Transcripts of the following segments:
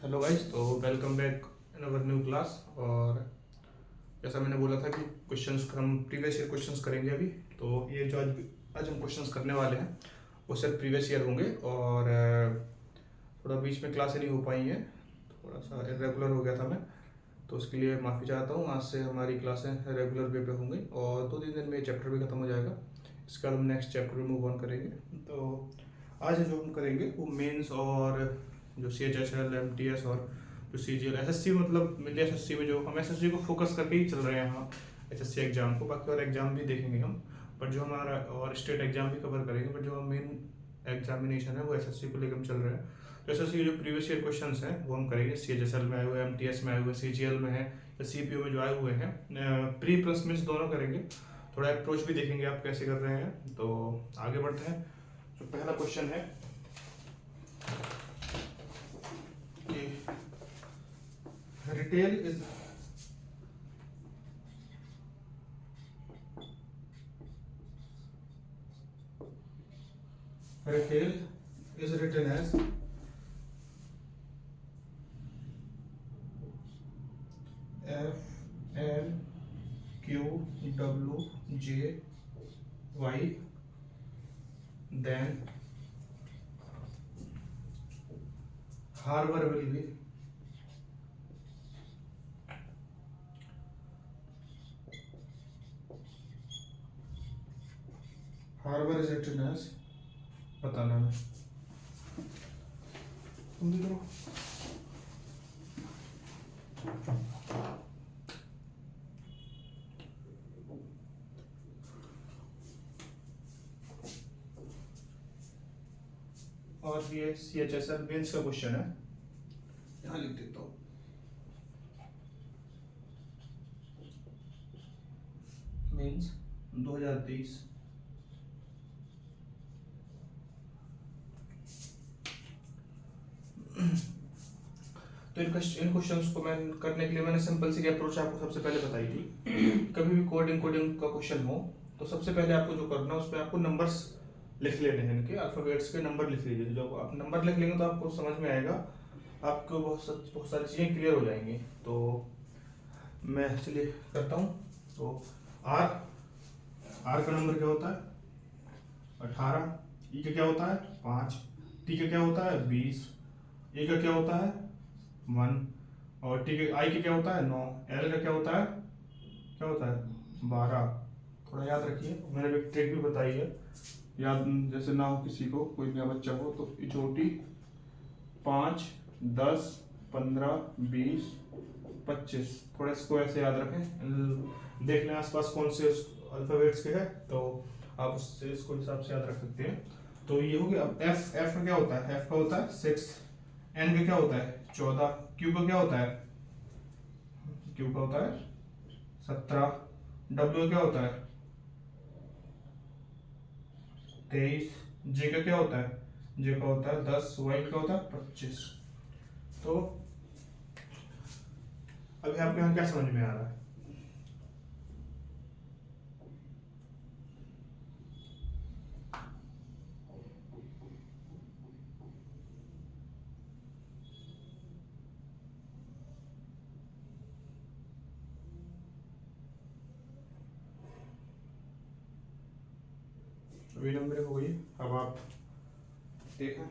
Hello guys, तो welcome back in our new class. और जैसा मैंने बोला था कि क्वेश्चंस हम प्रीवियस ईयर क्वेश्चंस करेंगे अभी। तो ये जो आज हम क्वेश्चंस करने वाले हैं वो सिर्फ प्रीवियस ईयर होंगे। और थोड़ा बीच में क्लासें नहीं हो पाई हैं, थोड़ा सा इरेगुलर हो गया था मैं, तो उसके लिए माफ़ी चाहता हूँ। आज से हमारी क्लासें रेगुलर वे पे होंगी और 2-3 दिन में ये चैप्टर भी ख़त्म हो जाएगा। इसके बाद हम नेक्स्ट चैप्टर में मूव ऑन करेंगे। तो आज जो हम करेंगे वो मेंस और जो CHSL MTS और जो CGL SSC, मतलब मिले SSC में जो हम SSC को फोकस करके ही चल रहे हैं यहाँ SSC एग्ज़ाम को। बाकी और एग्ज़ाम भी देखेंगे हम, बट जो हमारा और स्टेट एग्ज़ाम भी कवर करेंगे, बट जो मेन एग्जामिनेशन है वो SSC को लेकर हम चल रहे हैं। तो SSC के जो प्रीवियस ईयर क्वेश्चन हैं वो हम करेंगे। CHSL में आए हुए, MTS में आए हुए, CGL में है या CPO में जो आए हुए हैं, प्री प्लस मिस दोनों करेंगे। थोड़ा अप्रोच भी देखेंगे आप कैसे कर रहे हैं। तो आगे बढ़ते हैं। जो पहला क्वेश्चन है कि retail is written as FLQWJY, then Harbour will be Harbour is written as, बताना है तुम भी करो। और ये CHSL मेंस का क्वेश्चन है, यहाँ लिख देता हूँ। मेंस 2023। तो इन क्वेश्चंस को मैं करने के लिए मैंने सिंपल सी अप्रोच आपको सबसे पहले बताई थी। कभी भी कोडिंग का क्वेश्चन हो तो सबसे पहले आपको जो करना है उसमें आपको नंबर्स लिख लेने हैं, इनके अल्फाबेट्स के नंबर लिख लीजिए। जब आप नंबर लिख लेंगे तो आपको समझ में आएगा, आपको बहुत सारी चीज़ें क्लियर हो जाएंगी। तो मैं चलिए करता हूँ। तो आर का नंबर क्या होता है 18, ई का क्या होता है 5, टी का क्या होता है 20, ए का क्या होता है 1, और टी का आई का क्या होता है 9, एल का क्या होता है 12। थोड़ा याद रखिए, मैंने एक ट्रिक भी बताई है, याद जैसे ना हो किसी को, कोई नया बच्चा हो तो छोटी 5, 10, 15, 20, 25, थोड़ा इसको ऐसे याद रखें। देख लें आसपास कौन से अल्फाबेट्स के हैं, तो आप उससे इसको हिसाब से याद रख सकते हैं। तो ये हो गया। अब एफ का क्या होता है, एफ का होता है 6, एन का क्या होता है 14, क्यू का क्या होता है 17, डब्ल्यू का क्या होता है 23, जे का क्या होता है 10, वाई का होता है 25। तो अभी आपके यहाँ क्या समझ में आ रहा है? अभी नंबर हो गई। अब आप देखें,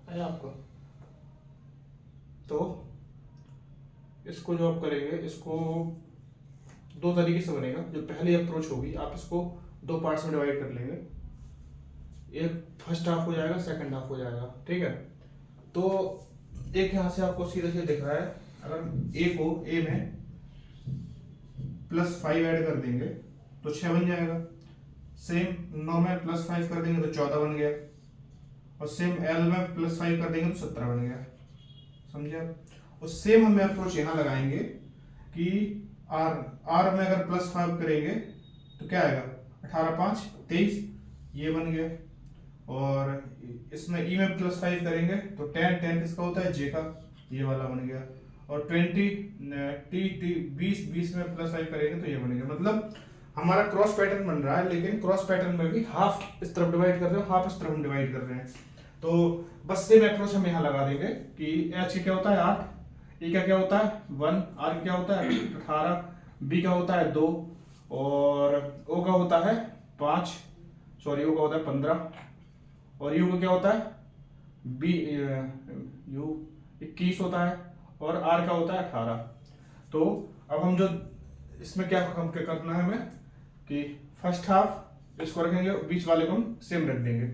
आया आपको? तो इसको जो आप करेंगे, इसको दो तरीके से बनेगा। जो पहली अप्रोच होगी, आप इसको दो पार्ट्स में डिवाइड कर लेंगे। एक फर्स्ट हाफ हो जाएगा, सेकंड हाफ हो जाएगा, ठीक है। तो एक यहाँ से आपको सीधे सीधे दिख रहा है अगर ए में +5 ऐड कर देंगे तो 6 बन जाएगा। सेम 9 में +5 कर देंगे तो 14 बन गया, और सेम एल में +5 कर देंगे तो 17 बन गया। समझे आप? और सेम हमें अप्रोच यहाँ लगाएंगे कि आर में अगर +5 करेंगे तो क्या आएगा, 18 5 23, ये बन गया। और इसमें ई में +5 करेंगे तो 10 किसका होता है, जे का, ये वाला बन गया। और 20 में +5 करेंगे तो ये बनेगा। मतलब हमारा क्रॉस पैटर्न बन रहा है, लेकिन क्रॉस पैटर्न में भी हाफ इस तरफ डिवाइड कर रहे हो, हाफ इस तरफ हम डिवाइड कर रहे हैं। तो बस सेम अप्रोच हम यहाँ लगा देंगे कि एच क्या होता है 8, ई का क्या होता है 1, आर क्या होता है 18, बी का होता है 2, और ओ का होता है 5, सॉरी ओ का होता है 15, और यू का क्या होता है यू 21 होता है, और आर का होता है 18। तो अब हम जो इसमें क्या करना है हमें कि फर्स्ट हाफ इसको रखेंगे, बीच वाले को हम सेम रख देंगे।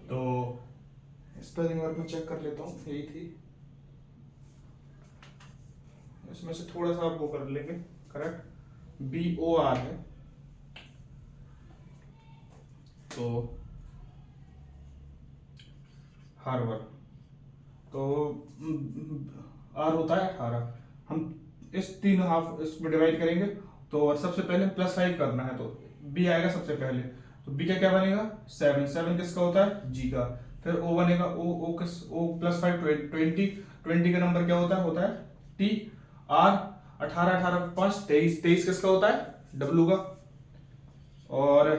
तो स्पेलिंग वर्क में चेक कर लेता हूँ, यही थी, इसमें से थोड़ा सा आप वो कर लेंगे करेक्ट, BOR है तो हार्बर, तो आर होता है 18। हम इस 3 हाफ इसमें डिवाइड करेंगे तो सबसे पहले +5 करना है, तो बी आएगा सबसे पहले, तो बी का क्या बनेगा 7 किसका होता है, जी का। फिर ओ बनेगा, ओ +5 20 का नंबर क्या होता है टी। आर 18 5 23 किसका होता है, डब्लू का। और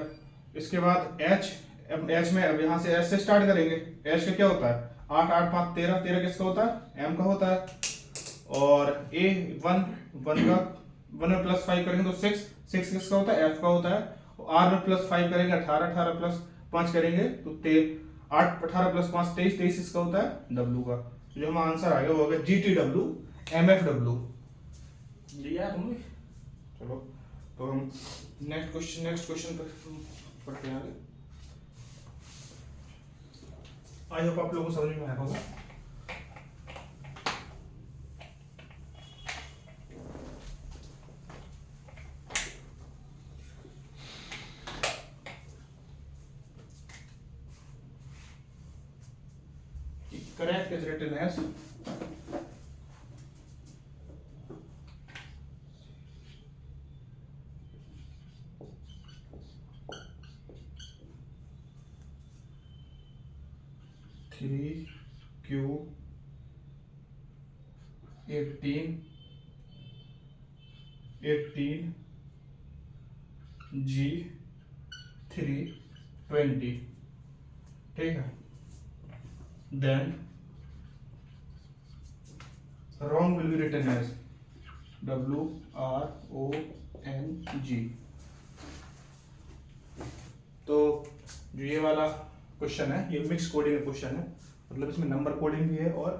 इसके बाद एच में अब यहाँ से एच से स्टार्ट करेंगे, एच का क्या होता है 8 8 5 13 किसका होता है, एम का होता है। और ए 1 में +5 करेंगे तो 6 किसका होता है, एफ का होता है। आर में +5 करेंगे 18 + 5 करेंगे तो 8 18 + 5 23 इसका होता है, डब्लू का। तो जो हमारा आंसर आएगा वो होगा GTW MFW। लिया है तुमने? चलो तो हम नेक्स्ट क्वेश्चन पर पढ़ते हैं आगे। आई होप आप लोगों को समझ में आया होगा। Correct is written as Q 18 G 3 20, ठीक है। Then wrong will be written as WRONG। तो जो ये वाला क्वेश्चन है ये मिक्स कोडिंग क्वेश्चन है, मतलब इसमें नंबर कोडिंग भी है और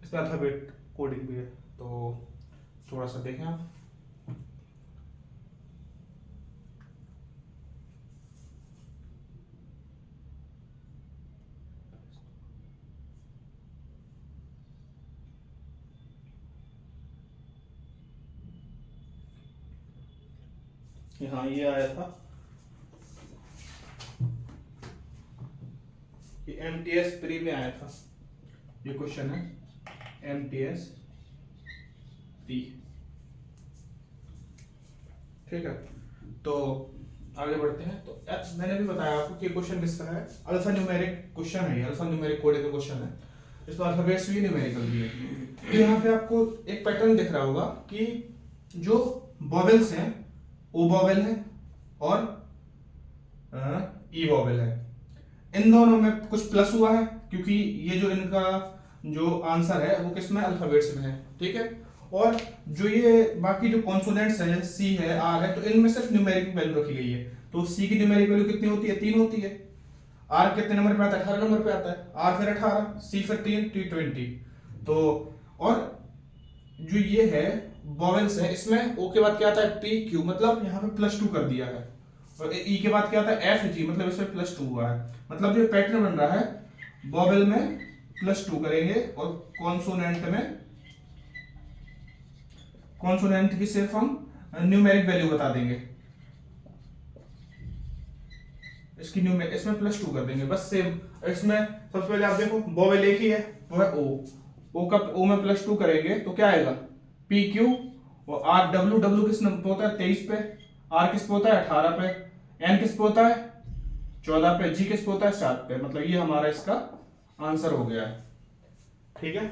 इसमें अल्फाबेट कोडिंग भी है। तो थोड़ा सा देखें आप, हाँ ये आया था, ये MTS प्री में आया था, ये क्वेश्चन है MTS प्री, ठीक है। तो आगे बढ़ते हैं। तो मैंने भी बताया आपको कि क्वेश्चन किसका है, अल्फा न्यूमेरिक क्वेश्चन है, ये अल्फा न्यूमेरिक कोडिंग का क्वेश्चन है, इसमें अल्फाबेट्स भी न्यूमेरिकल भी है। तो यहाँ पे आपको एक पैटर्न दिख रहा होगा कि जो वॉवेल्स हैं ओ वॉवेल है और ई वॉवेल है, इन दोनों में कुछ प्लस हुआ है क्योंकि ये जो इनका जो आंसर है वो किसमें, अल्फाबेट्स में है, ठीक है। और जो ये बाकी जो कॉन्सोनेंट्स है सी है आर है, तो इनमें सिर्फ न्यूमेरिक वैल्यू रखी गई है। तो सी की न्यूमेरिक वैल्यू कितनी होती है, 3 होती है। आर कितने नंबर पे आता है, 18 नंबर पे आता है, आर फिर 18, सी फिर 3, टी 20। तो और जो ये है वॉवेल्स है, इसमें ओ के बाद क्या आता है पी क्यू, मतलब यहाँ पे +2 कर दिया है, और ई के बाद क्या आता है एफ जी, मतलब इसमें +2 हुआ है। मतलब जो पैटर्न बन रहा है वॉवेल में +2 करेंगे और कॉन्सोनेंट में कॉन्सोनेंट की सिर्फ हम न्यूमेरिक वैल्यू बता देंगे, इसकी इसमें +2 कर देंगे बस सेम। इसमें सबसे पहले आप देखो वोवेल एक ही है, वो है ओ का ओ में +2 करेंगे तो क्या आएगा पी क्यू, और आर डब्ल्यू, डब्ल्यू किस नंबर पे होता है 23 पे, आर किस पे होता है 18 पे, एन किस पे होता है 14 पे, जी किस पे होता है 7 पे। मतलब ये हमारा इसका आंसर हो गया है। ठीक है,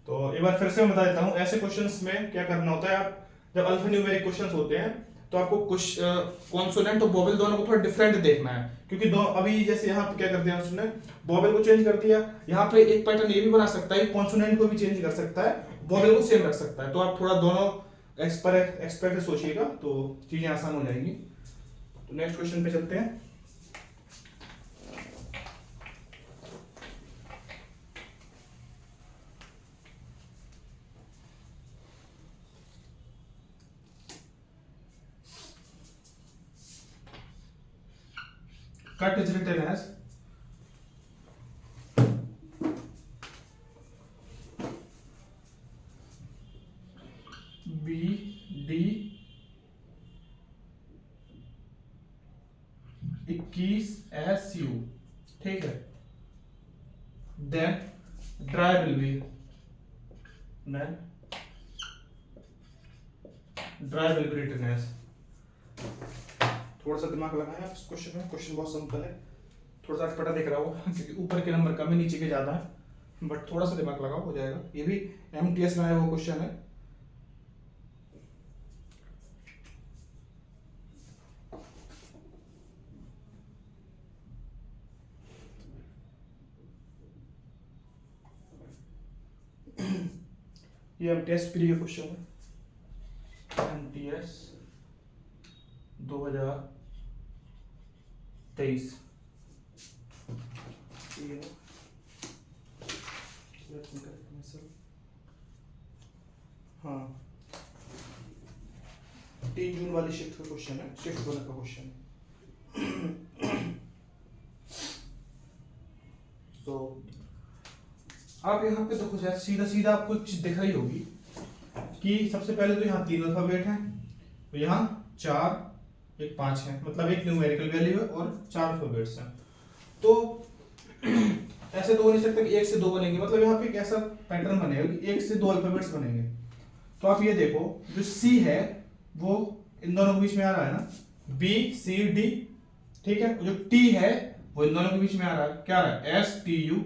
तो एक बार फिर से मैं बता देता हूं, ऐसे क्वेश्चंस में क्या करना होता है, आप जब अल्फा न्यूमेरिक क्वेश्चंस होते हैं तो आपको कुछ कॉन्सोनेंट और वोवेल दोनों को थोड़ा डिफरेंट देखना है, क्योंकि दो अभी जैसे यहाँ पे क्या कर दिया उसने वोवेल को चेंज कर दिया, यहाँ पे एक पैटर्न ये भी बना सकता है कॉन्सोनेंट को भी चेंज कर सकता है, वोवेल को सेम रख सकता है। तो आप थोड़ा दोनों एक्सपेक्ट सोचिएगा तो चीजें आसान हो जाएंगी। तो नेक्स्ट क्वेश्चन पे चलते हैं। Cut is written as B D 21 SU, ठीक है। Then dry will be written as, थोड़ा सा दिमाग लगाएं आप इस क्वेश्चन में, क्वेश्चन बहुत सिंपल है, थोड़ा सा अटपटा दिख रहा होगा क्योंकि ऊपर के नंबर कम है नीचे के ज्यादा है, बट थोड़ा सा दिमाग लगाओ हो जाएगा। ये भी एमटीएस में आया हुआ क्वेश्चन है। ये एमटीएस प्री का क्वेश्चन है, एमटीएस 2023। हाँ 3 जून वाली शिफ्ट का क्वेश्चन है, शिफ्ट 1 का क्वेश्चन है। तो आप यहाँ पे देखो सीधा सीधा आपको एक चीज दिख रही होगी कि सबसे पहले तो यहाँ 3 अल्फाबेट हैं, तो यहाँ 4 1 5 है, मतलब एक न्यूमेरिकल वैल्यू है और 4 अल्फाबेट्स हैं। तो ऐसे तो हो नहीं सकता कि 1 से 2 बनेंगे, मतलब यहाँ पे एक ऐसा पैटर्न बनेगा कि 1 से 2 अल्फाबेट्स बनेंगे। तो आप ये देखो जो C है वो इन दोनों के बीच में आ रहा है ना, B C D, ठीक है। जो T है वो इन दोनों के बीच में आ रहा है, क्या आ रहा है S T U।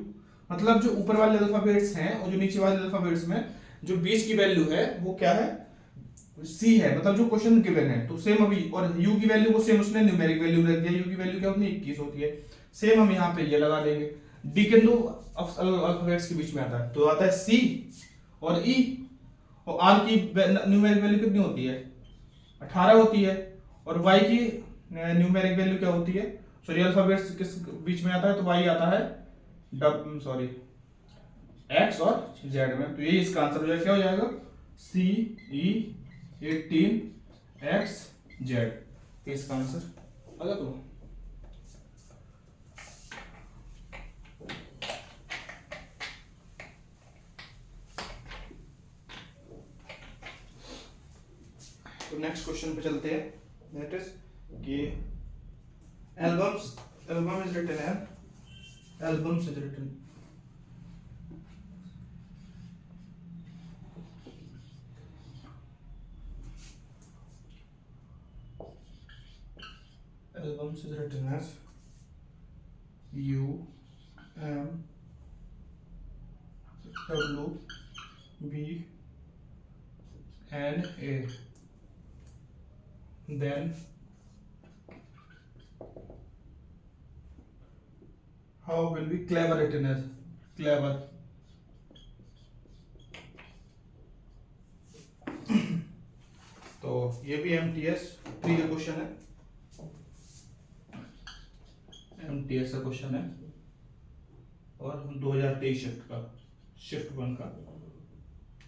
मतलब जो ऊपर वाले अल्फाबेट्स हैं और जो नीचे वाले अल्फाबेट्स में जो बीच की वैल्यू है वो क्या है C है, मतलब जो क्वेश्चन गिवन है। तो सेम अभी, और U की वैल्यू को सेम उसने न्यूमेरिक वैल्यू रख दिया, U की वैल्यू क्या होती है 21 होती है, सेम हम यहाँ पे ये लगा देंगे। D के दो अल्फाबेट्स के बीच में आता है तो आता है C और E, और R की न्यूमेरिक वैल्यू कितनी होती है 18 होती है, और Y की न्यूमेरिक वैल्यू क्या होती है, सॉरी अल्फाबेट्स किस बीच में आता है तो Y आता है X और Z में। तो यही इसका आंसर हो जाएगा, क्या हो जाएगा CE 18XZ, इसका आंसर आगा। तो नेक्स्ट क्वेश्चन पे चलते हैं। दैट इज कि एल्बम इज रिटन है, albums is written albums is written as UMWBNA. Then how will be clever written as clever? तो ये भी एमटीएस 3 का क्वेश्चन है, एमटीएस का क्वेश्चन है और 2023 शिफ्ट 1 का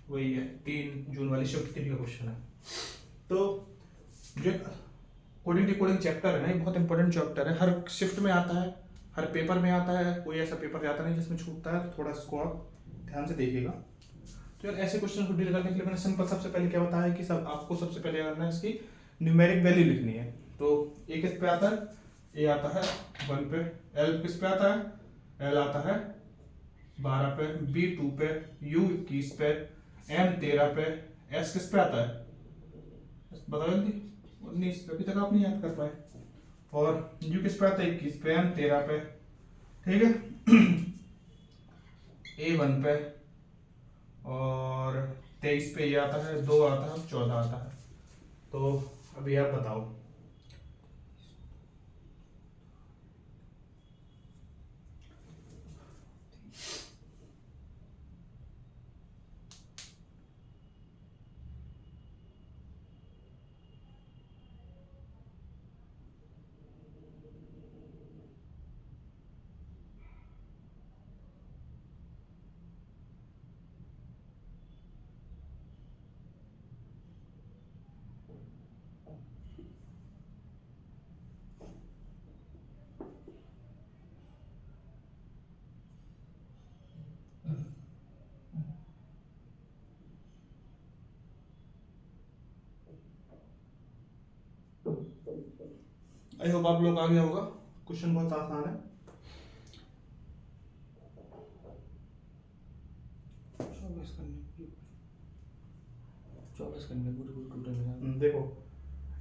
वही है, 3 जून वाली शिफ्ट 3 का क्वेश्चन है। तो जो कोडिंग डिकोडिंग चैप्टर है ना, ये बहुत इंपॉर्टेंट चैप्टर है, हर शिफ्ट में आता है, हर पेपर में आता है, कोई ऐसा पेपर जाता नहीं जिसमें छूटता है, तो थोड़ा इसको आप ध्यान से देखिएगा। तो तो यार ऐसे क्वेश्चन को डील करने के लिए मैंने सिंपल सबसे पहले क्या बताया कि सब आपको सबसे पहले करना है इसकी न्यूमेरिक वैल्यू लिखनी है। तो ए किस पे आता है, ए आता है 1 पे, एल किस पे आता है, एल आता है 12 पे, बी 2 पे, यू 21 पे, एम 13 पे, एस किस पे आता है बताओ जल्दी 19 पे, अभी तक आप नहीं याद कर पाए, और यू किस पे आता है 21 पे, एम 13 पे, ठीक है। ए 1 पे और 23 पे ये आता है, 2 आता है, 14 आता है। तो अभी आप बताओ आई होप आप लोग आ गया होगा, क्वेश्चन बहुत आसान है। देखो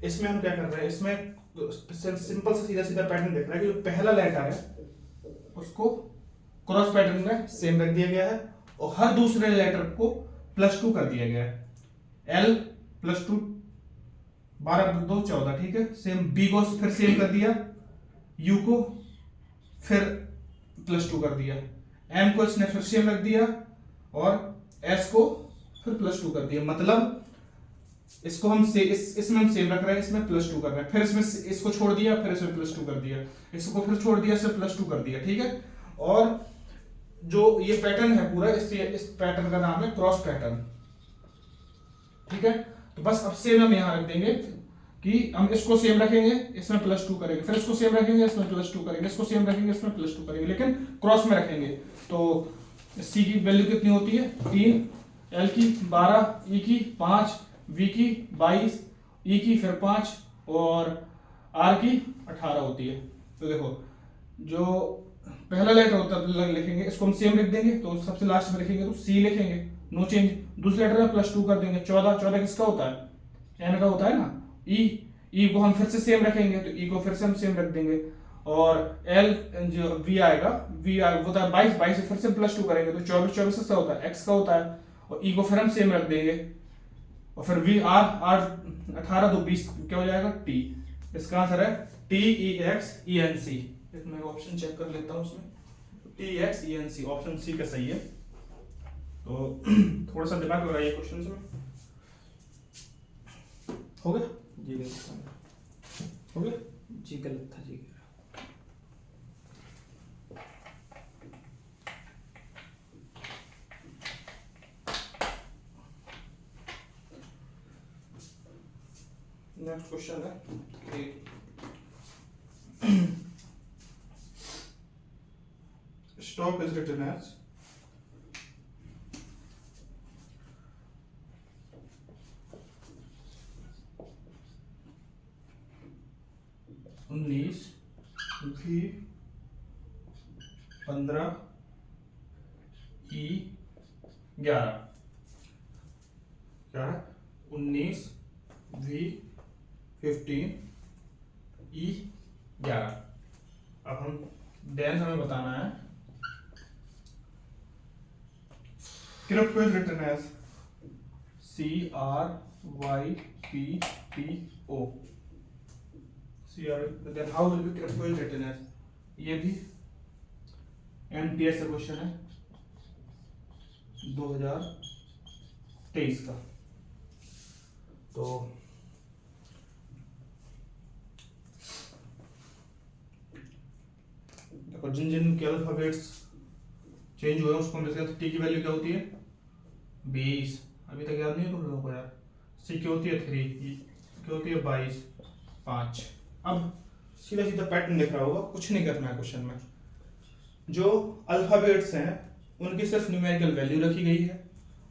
इसमें हम क्या कर रहे हैं, इसमें सिंपल सा सीधा सीधा पैटर्न देख रहा है कि जो पहला लेटर है उसको क्रॉस पैटर्न में सेम रख दिया गया है और हर दूसरे लेटर को +2 कर दिया गया है। एल +2 12 2 14, ठीक है। सेम बी को फिर सेम कर दिया, यू को फिर +2 कर दिया, एम को इसने फिर सेम रख दिया और एस को फिर +2 कर दिया। मतलब इसको हम इसमें हम सेम रख रहे हैं, इसमें +2 कर रहे हैं, फिर इसमें इसको छोड़ दिया, फिर इसमें +2 कर दिया, इसको फिर छोड़ दिया, इसमें +2 कर दिया, ठीक है। और जो ये पैटर्न है पूरा, इस पैटर्न का नाम है क्रॉस पैटर्न, ठीक है। तो बस अब सेम हम यहां रख देंगे कि हम इसको सेम रखेंगे, इसमें +2 करेंगे, फिर इसको सेम रखेंगे, इसमें +2 करेंगे, इसको सेम रखेंगे, इसमें +2 करेंगे, लेकिन क्रॉस में रखेंगे। तो सी की वैल्यू कितनी होती है 3, एल की 12, ई की 5, वी की 22, ई की फिर 5 और आर की 18 होती है। तो देखो जो पहला लेटर होता है लिखेंगे, इसको हम सेम लिख देंगे, तो सबसे लास्ट में लिखेंगे तो सी लिखेंगे, नो चेंज। दूसरे लेटर में +2 कर देंगे, 14 किसका होता है, एन का होता है ना। ई को हम फिर से सेम रखेंगे, तो ई को फिर से हम सेम रख देंगे, और एल जो वी आएगा, होता है 22 फिर से +2 करेंगे, तो 24 किसका होता है, एक्स का होता है, और ई को फिर हम सेम रख देंगे, और फिर वी आर 18 तो 20 क्या हो जाएगा टी। इसका आंसर है TEXENC। मैं ऑप्शन चेक कर लेता हूं उसमें, TEXENC ऑप्शन सी का सही है। तो थोड़ा सा दिमाग लगाइए क्वेश्चन में, हो गया जी गलत हो गया जी गलत था जी। नेक्स्ट क्वेश्चन है कि stock is written as उन्नीस भी 15 ई 11, क्या है 19 भी 15 ई 11। अब हम देन हमें बताना है crypto is written as CRYPTO। Then how will be crypto is written as, ये भी MTS का क्वेश्चन है 2023 का। तो देखो जिन जिन के अल्फाबेट्स चेंज हुए उसको हम जैसे टी की वैल्यू क्या होती है 20, अभी तक याद नहीं है तुम लोगों को यार। सी की होती है 3, की होती है 22, 5। अब सीधा सीधा पैटर्न लिख रहा होगा, कुछ नहीं करना है क्वेश्चन में। जो अल्फाबेट्स हैं उनकी सिर्फ न्यूमेरिकल वैल्यू रखी गई है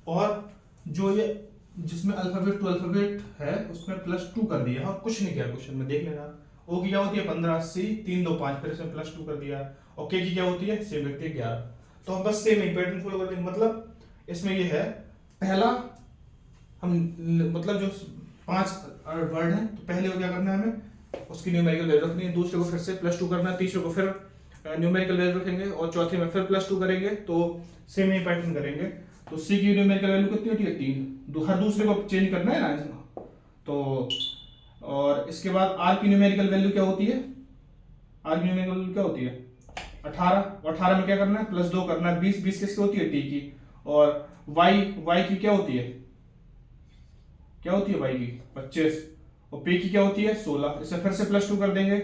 और जो ये जिसमें अल्फाबेट टू अल्फाबेट है उसमें +2 कर दिया और कुछ नहीं किया क्वेश्चन में, देख लेना। ओ की क्या होती है 15, सी 3 2 5, फिर इसमें +2 कर दिया, और के की क्या होती है सेम रखती है 11। तो हम बस सेम ही पैटर्न फॉलो कर देंगे। मतलब इसमें ये है, पहला हम मतलब जो 5 वर्ड हैं तो पहले को क्या करना है हमें उसकी न्यूमेरिकल वैल्यू रखनी है, दूसरे को फिर से +2 करना है, तीसरे को फिर न्यूमेरिकल वैल्यू रखेंगे और चौथे में फिर +2 करेंगे। तो सेम ही पैटर्न करेंगे। तो सी की न्यूमेरिकल वैल्यू कितनी होती है 3, हर दूसरे को चेंज करना है ना इसमें। तो और इसके बाद आर की न्यूमेरिकल वैल्यू क्या होती है, आर की न्यूमेरिकल वैल्यू क्या होती है 18, और 18 में क्या करना है +2 करना है, 20 20 किसकी होती है टी की, और वाई की क्या होती है वाई की 25, और पे की क्या होती है 16। इसे फिर से +2 कर देंगे,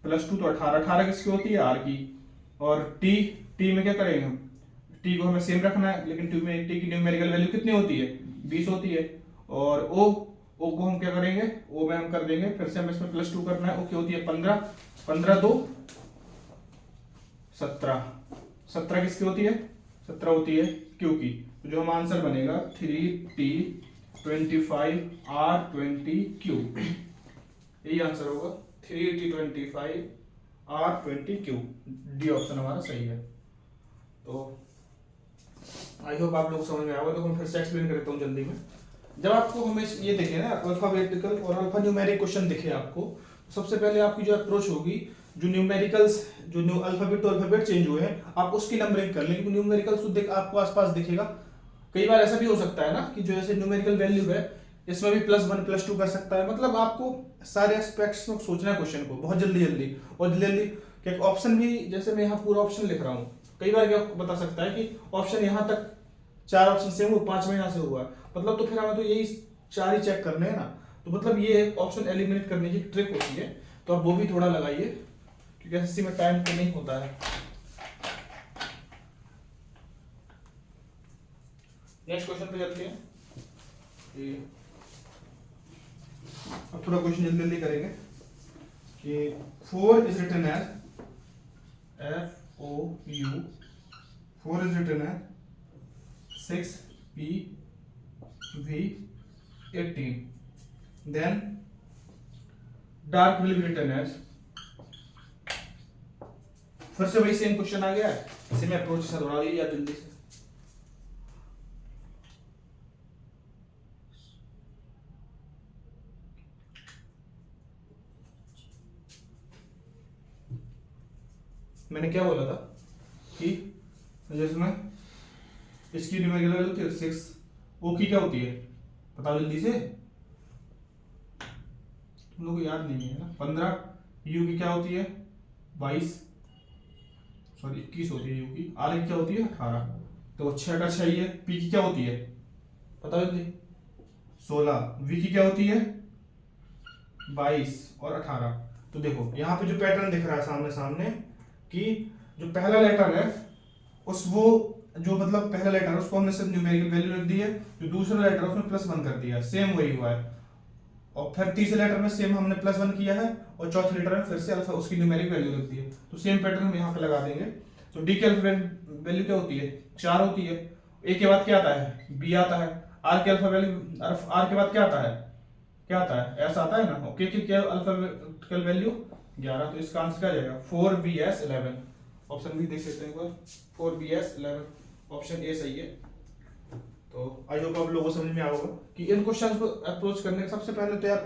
+2 तो 18, 18 किसकी होती है आर की, और टी में क्या करेंगे हम, टी को हमें सेम रखना है, लेकिन टी की न्यूमेरिकल वैल्यू कितनी होती है 20 होती है। और ओ को हम क्या करेंगे, ओ में हम कर देंगे, फिर से हमें इसमें +2 करना है, ओ की होती है 15, 15 2 17, 17 किसकी होती है 17 होती है क्यू की। तो जो हम आंसर बनेगा 3T 25 R20Q, यही आंसर होगा 3T 25 R20Q। डी ऑप्शन हमारा सही है। तो आई होप आप लोगों को समझ में आएगा। तो हम फिर से एक्सप्लेन करता हूँ जल्दी में। जब आपको हमें ये देखे ना अल्फाबेटिकल और अल्फा न्यूमेरिक क्वेश्चन दिखे आपको, तो सबसे पहले आपकी जो अप्रोच होगी, जो न्यूमेरिकल्स जो new alphabet to alphabet change हुए हैं आप उसकी नंबरिंग कर लेंगे। न्यूमेरिकल्स तो देख आपको आसपास दिखेगा। कई बार ऐसा भी हो सकता है ना कि जो ऐसे न्यूमेरिकल वैल्यू है इसमें भी +1 +2 कर सकता है। मतलब आपको सारे एस्पेक्ट्स में सोचना है क्वेश्चन को बहुत जल्दी जल्दी, और जल्दी जल्दी क्या ऑप्शन भी, जैसे मैं यहाँ पूरा ऑप्शन लिख रहा हूँ, कई बार क्या बता सकता है कि ऑप्शन यहाँ तक 4 ऑप्शन से हुआ, 5 में यहाँ से हुआ, मतलब तो फिर हमें तो यही 4 ही चेक करने हैं ना। तो मतलब ये एक ऑप्शन एलिमिनेट करने की ट्रिक होती है, तो आप वो भी थोड़ा लगाइए क्योंकि एसएससी में टाइम तो नहीं होता है। नेक्स्ट क्वेश्चन पे चलते हैं। अब थोड़ा क्वेश्चन जल्दी जल्दी करेंगे कि 4 is written as FOU, 4 is written as 6PV18, then dark will be written as, फिर से वही सेम क्वेश्चन आ गया है, इसे मैं अप्रोच से दोहरा दीजिए आप जल्दी से। मैंने क्या बोला था कि जिसमें इसकी न्यूमेरिकल वैल्यू होती है 6, ओ की क्या होती है बताओ जल्दी से, तुम लोग को याद नहीं है ना। 15, यू की क्या होती है 22, सॉरी 21 होती है यू की, आर की क्या होती है 18, तो 6 का 6 ही है। पी की क्या होती है बताओ जल्दी 16, वी की क्या होती है 22 और 18। तो देखो यहाँ पे जो पैटर्न दिख रहा है सामने सामने कि जो पहला लेटर है उस वो जो मतलब पहला लेटर है उसको हमने सिर्फ न्यूमेरिकल वैल्यू रख दी है, जो दूसरा लेटर है उसमें +1 कर दिया, सेम वही हुआ है। और फिर तीसरे लेटर में सेम हमने +1 किया है, और चौथे लेटर में फिर से अल्फा उसकी न्यूमेरिक वैल्यू रख दी है। तो सेम पैटर्न हम यहाँ पे लगा देंगे। तो डी की अल्फा वैल्यू क्या होती है 4 होती है, ए के बाद क्या आता है बी आता है, आर के अल्फा वैल्यू आर के बाद क्या आता है एस आता है ना, और के की क्या अल्फाबेटिकल वैल्यू 11। तो इसका आंसर क्या जाएगा 4BS11। ऑप्शन बी देख लेते हैं एक बार, 4BS11 ऑप्शन ए सही है। तो आई होप आप लोगों को समझ में आएगा कि इन क्वेश्चंस को अप्रोच करने के सबसे पहले तो यार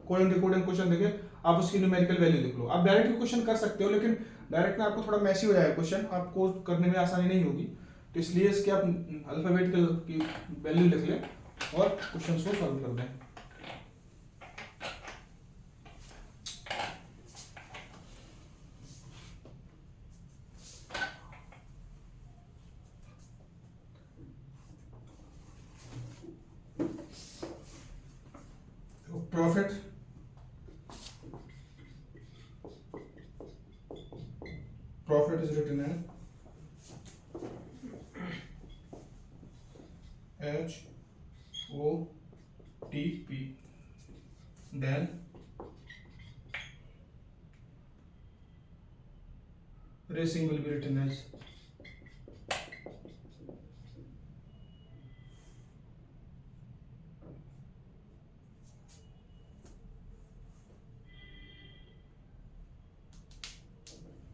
कोडिंग डिकोडिंग क्वेश्चन देखे आप उसकी न्यूमेरिकल वैल्यू देख लो। आप डायरेक्ट भी क्वेश्चन कर सकते हो, लेकिन डायरेक्ट में आपको थोड़ा मैसी हो जाएगा क्वेश्चन, आपको करने में आसानी नहीं होगी। तो इसलिए इसके आप अल्फाबेटिकल की वैल्यू लिख लें और क्वेश्चन को सॉल्व कर दें। Profit is written as HOTP, then racing will be written as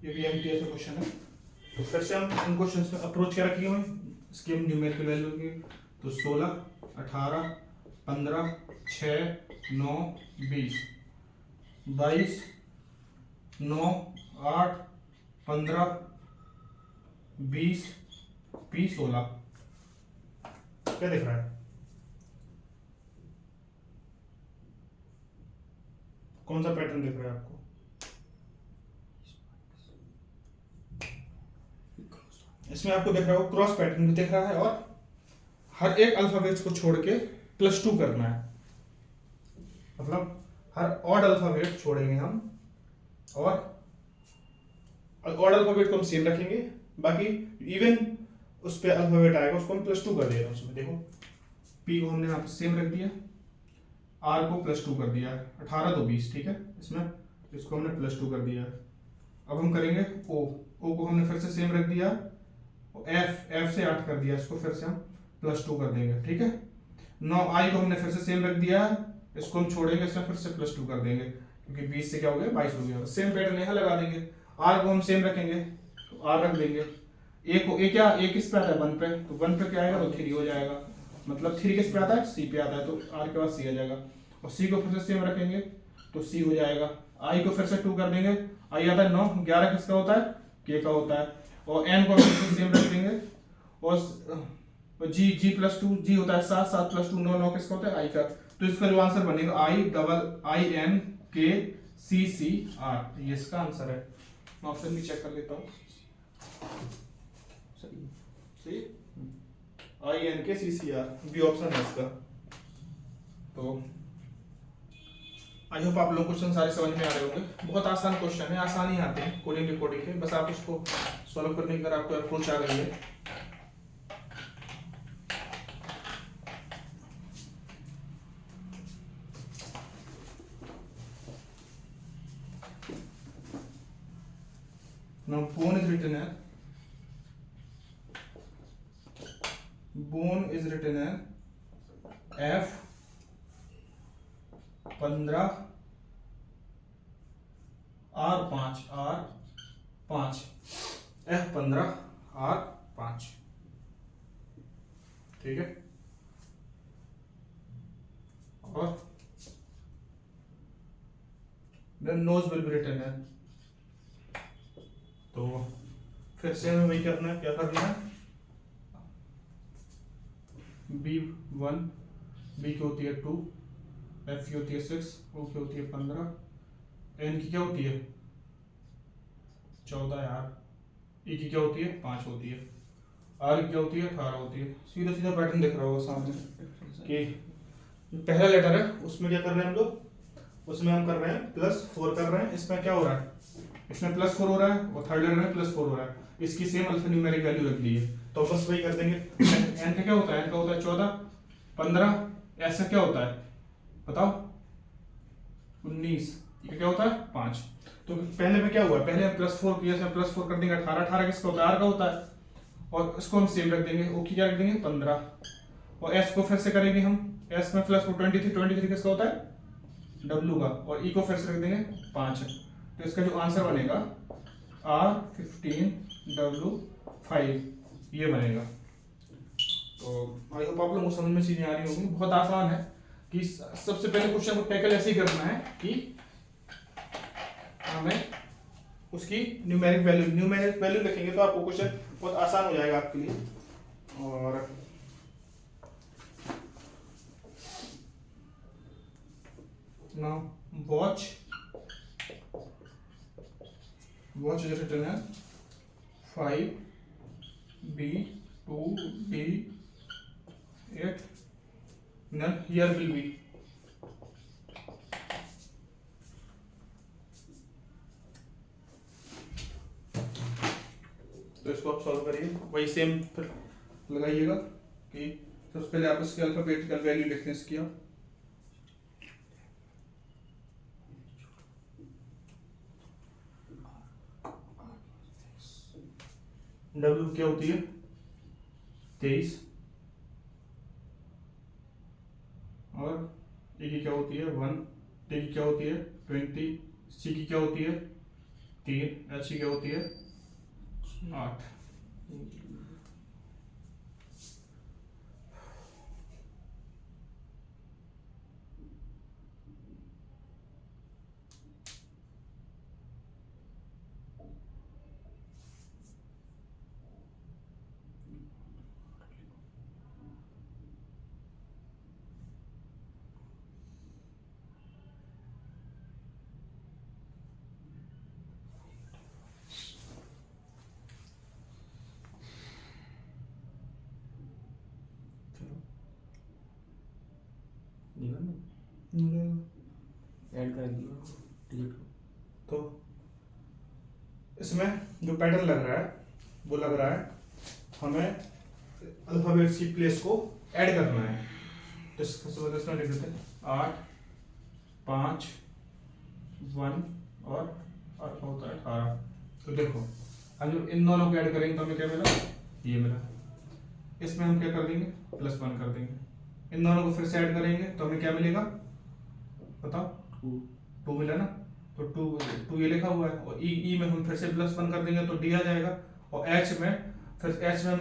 ये भी एमटीएस का क्वेश्चन है। तो फिर से हम इन क्वेश्चंस में अप्रोच क्या रखिए हुए, इसकी हम न्यूमेरिकल वैल्यू की तो 16, 18, 15, 6, 9, 20, 22, 9, 8, 15, 20, P 16। क्या दिख रहा है? कौन सा पैटर्न दिख रहा है आपको? इसमें आपको दिख रहा है क्रॉस पैटर्न भी दिख रहा है, और हर एक अल्फाबेट्स को छोड़ के +2 करना है, मतलब हर ऑड अल्फाबेट छोड़ेंगे हम, और ऑड अल्फाबेट को हम सेम रखेंगे, बाकी इवन उस पे अल्फाबेट आएगा उसको हम +2 कर देगा। उसमें देखो P को हमने यहाँ पे सेम रख दिया, R को +2 कर दिया, 18 तो 20, ठीक है, इसमें इसको हमने +2 कर दिया। अब हम करेंगे O को हमने फिर से सेम रख दिया, F से 8 कर दिया, इसको फिर से हम +2 कर देंगे, ठीक है। 9 I को हमने फिर से सेम रख दिया, इसको हम छोड़ेंगे, इसमें फिर से +2 कर देंगे, क्योंकि 20 से क्या हो गया 22 हो गया। सेम पैटर्न यहाँ लगा देंगे। R को हम सेम रखेंगे तो R रख देंगे। A किस पे आता है 1 पे, तो 1 पे क्या आएगा तो 3 हो जाएगा, मतलब 3 किस पे आता है C पे आता है, तो R के बाद C आ जाएगा। और C को फिर से सेम रखेंगे तो C हो जाएगा। I को फिर से 2 कर देंगे, I आता है 9, 11 किसका होता है K का होता है, और N को फिर से सेम रख देंगे, और G +2 G होता है 7, 7 + 2 9, 9 किसका होता है I का। तो इसका जो आंसर बनेगा INKCCR, ये इसका आंसर है। मैं ऑप्शन भी चेक कर लेता हूँ, सही INKCCR बी ऑप्शन है इसका। तो आई होप आप लोग क्वेश्चन सारे समझ में आ रहे होंगे। बहुत आसान क्वेश्चन है, आसान ही आते हैं कोडिंग रिकॉर्डिंग के, बस आप उसको सॉल्व करने की अगर आपको अप्रोच आ रही है। Now bone is written as F 15 R5 F15 R5, ठीक है। और then nose will be written as, तो फिर से हमें वही करना है, क्या करना है, B1 B की होती है 2, F की होती है 6, O की होती है 15, N की क्या होती है 14 यार, E की क्या होती है 5 होती है, R की क्या होती है 18 होती है। सीधा सीधा पैटर्न दिख रहा होगा सामने कि पहला लेटर है उसमें क्या कर रहे हैं हम लोग, उसमें हम कर रहे हैं +4 कर रहे हैं। इसमें क्या हो रहा है, इसमें +4 हो रहा है, और थर्ड लेटर में +4 हो रहा है। इसकी सेम अल्फान्यूमेरिक वैल्यू रख ली है, तो बस वही कर देंगे। n का क्या होता है, n का होता है 14, 15, ऐसा क्या होता है बताओ 19, ये क्या होता है 5। तो पहले में क्या हुआ, पहले हम +4 किया, +4 कर देंगे 18, 18 किसका होता है R का होता है, और इसको हम सेम रख देंगे। O की क्या रख देंगे 15, और S को फिर से करेंगे हम, S में +4 23 किसका होता है W का, और E को फिर से रख देंगे 5। तो इसका जो आंसर बनेगा R15W5, ये बनेगा। तो आई होप आप लोगों को समझ में चीजें आ रही होंगी। बहुत आसान है कि सबसे पहले क्वेश्चन को टैकल ऐसे ही करना है कि हमें उसकी न्यूमेरिक वैल्यू लिखेंगे तो आपको क्वेश्चन बहुत आसान हो जाएगा आपके लिए। और now watch is written as 5B2D8, then here will be तो इसको आप सॉल्व करिए, वही सेम फिर लगाइएगा कि सबसे पहले आप इसके अल्फाबेटिकल वैल्यू लिखते हैं इसकी। W क्या होती है 23, और E की क्या होती है 1, T की क्या होती है 20, C की क्या होती है 3, एच की क्या होती है 8। ऐड कर दिया डिलीट तो इसमें जो पैटर्न लग रहा है वो लग रहा है हमें अल्फाबेट्स की प्लेस को ऐड करना है। तो सबसे पहले इसमें लिख देते हैं 8, 5, 1 और क्या होता है 18। तो देखो अब जब इन दोनों को ऐड करेंगे तो हमें क्या मिला, ये मिला। इसमें हम क्या कर देंगे +1 कर देंगे। इन दोनों को फिर से ऐड करेंगे तो हमें क्या मिलेगा बताओ 2 मिला ना। तो 2 ये लिखा हुआ है और ई में हम फिर से +1 कर देंगे तो डी आ जाएगा। और एच में फिर एच में हम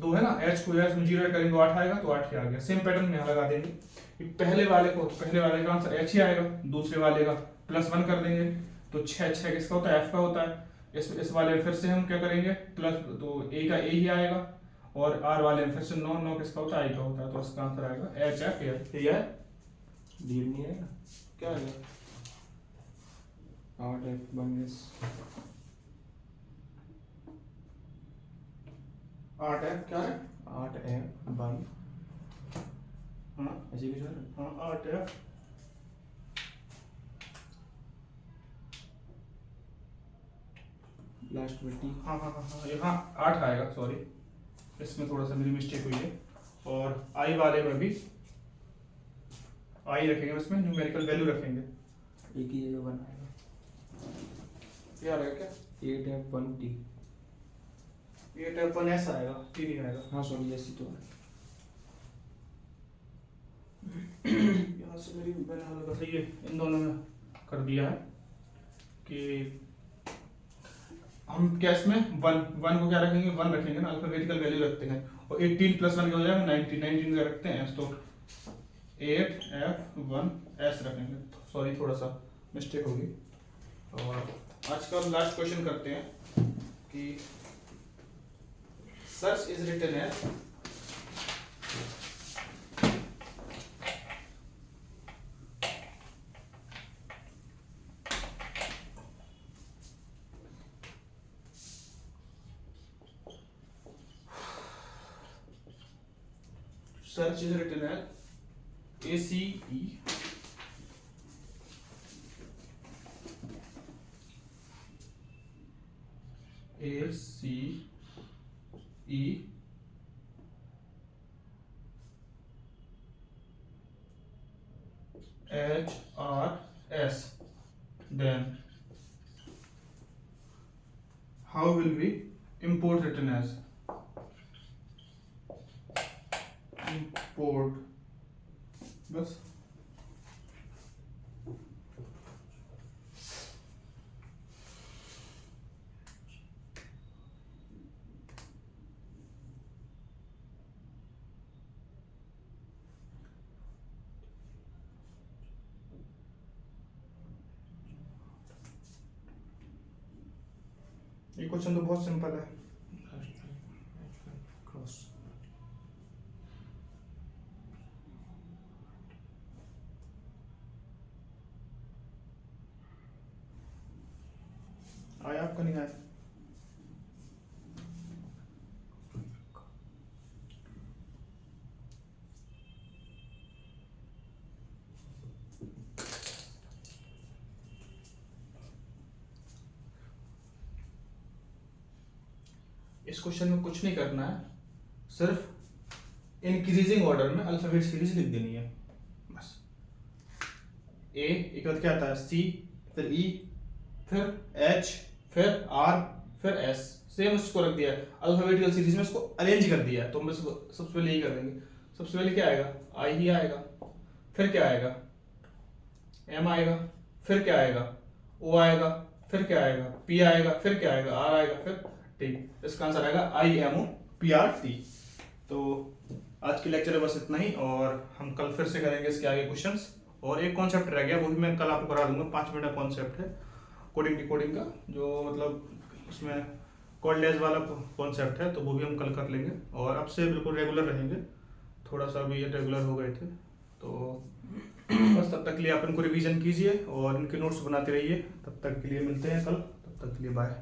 2 है ना, एच को एच में 0 ऐड करेंगे तो 8 आएगा, तो 8 ही आ गया। सेम पैटर्न में यहाँ लगा देंगे। पहले वाले का आंसर एच ही आएगा, दूसरे वाले का +1 कर देंगे तो 6 किसका होता है एफ का होता है। इस वाले फिर से हम क्या करेंगे प्लस, तो ए का ए ही आएगा और आर वाले में फिर से 9 किसका होता है आई का होता है। तो इसका आंसर आएगा एच एफ ए। ये है डिलीट नहीं आएगा। क्या आएगा 8F1S 8F क्या है 8F1 हाँ ऐसे कुछ और हाँ 8F लास्ट में टी हाँ हाँ हाँ हाँ यहाँ 8 आएगा, सॉरी इसमें थोड़ा सा मेरी मिस्टेक हुई है। और आई वाले में भी आई रखेंगे, इसमें न्यूमेरिकल वैल्यू रखेंगे। एक ही जगह 1 आएगा। क्या रहेगा क्या 8F1T 8F1 ऐसा आएगा, टी नहीं आएगा। हाँ सॉरी ऐसी तो है। यहाँ से मैंने हल्का सा ये इन दोनों में कर दिया है कि हम क्या इसमें 1 को क्या रखेंगे 1 रखेंगे ना, अल्फाबेटिकल वैल्यू रखते हैं। और 18 + 1 क्या हो जाएगा 19 का रखते हैं तो 8F1S रखेंगे। सॉरी थोड़ा सा मिस्टेक होगी। और आज का लास्ट क्वेश्चन करते हैं कि search is written as search is written as ACE HRS. Then how will we import written as import बस ये क्वेश्चन तो बहुत सिंपल है। क्रॉस आया आपका नहीं आया इस क्वेश्चन में कुछ नहीं करना है, सिर्फ इंक्रीजिंग ऑर्डर में अल्फाबेट सीरीज लिख देनी है बस। ए एक बाद क्या आता है सी, फिर ई, फिर एच, फिर आर, फिर एस। सेम उसको रख दिया है अल्फाबेटिकल सीरीज में, इसको अरेंज कर दिया है। तो हम बस सबसे पहले यही कर देंगे। सबसे पहले क्या आएगा आई ही आएगा, फिर क्या आएगा एम आएगा, फिर क्या आएगा ओ आएगा, फिर क्या आएगा, पी आएगा, फिर क्या आएगा, आर आएगा, फिर टी। इसका आंसर आएगा IMOPRT। तो आज के लेक्चर में बस इतना ही, और हम कल फिर से करेंगे इसके आगे क्वेश्चंस। और एक कॉन्सेप्ट रह गया, वो भी मैं कल आपको करा दूंगा, 5 मिनट का कॉन्सेप्ट है कोडिंग डिकोडिंग का, जो मतलब उसमें कोड लेस वाला कॉन्सेप्ट है, तो वो भी हम कल कर लेंगे। और अब से बिल्कुल रेगुलर रहेंगे, थोड़ा सा भी रेगुलर हो गए थे तो बस तब तक के लिए आप इनको रिवीजन कीजिए और इनके नोट्स बनाते रहिए। तब तक के लिए मिलते हैं कल, तब तक के लिए बाय।